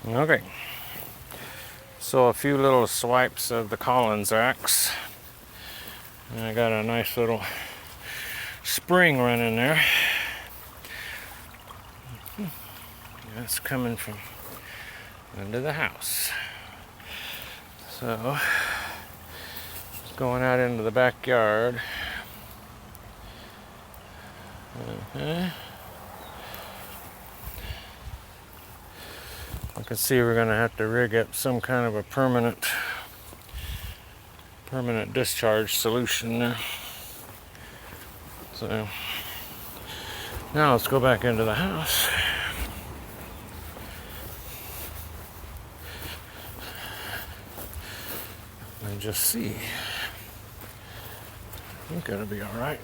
Okay, so a few little swipes of the Collins axe, and I got a nice little spring running there. That's coming from under the house. So, it's going out into the backyard. I can see we're going to have to rig up some kind of a permanent discharge solution there. So now let's go back into the house and just see. I think it'll be all right.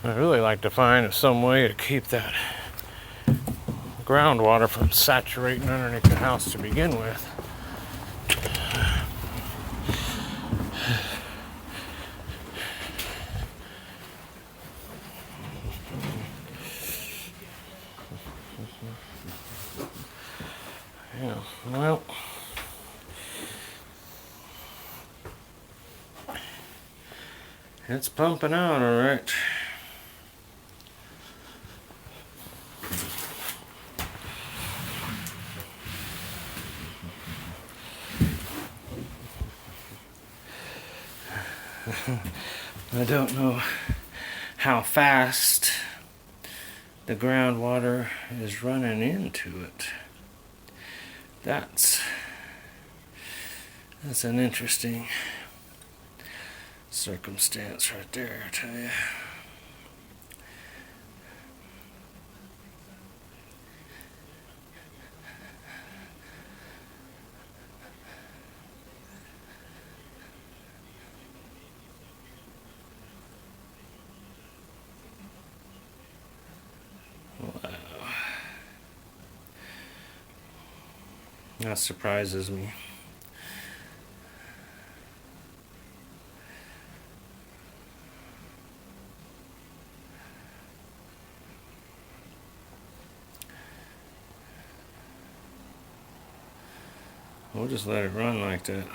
I'd really like to find some way to keep that groundwater from saturating underneath the house to begin with. Yeah, well, it's pumping out all right. I don't know how fast the groundwater is running into it. That's an interesting circumstance right there, I tell you. That surprises me. We'll just let it run like that.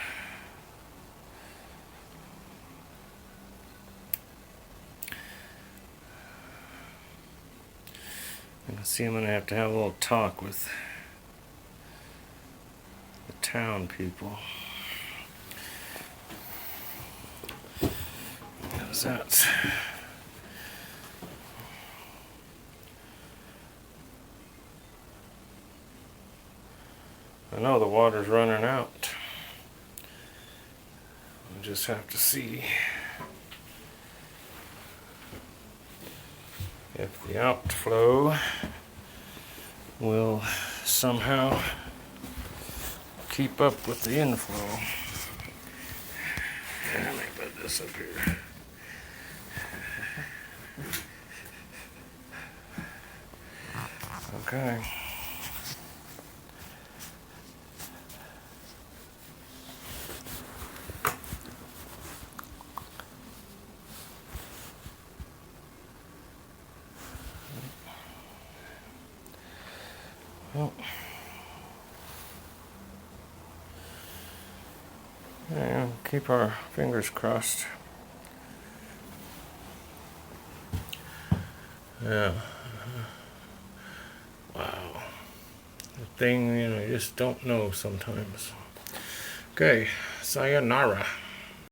I can see I'm going to have a little talk with the town people. How's that? I know the water's running out. We'll just have to see if the outflow will somehow keep up with the inflow. Let me put this up here. Okay. Well, yeah, keep our fingers crossed. Yeah. Wow. The thing, you just don't know sometimes. Okay, sayonara.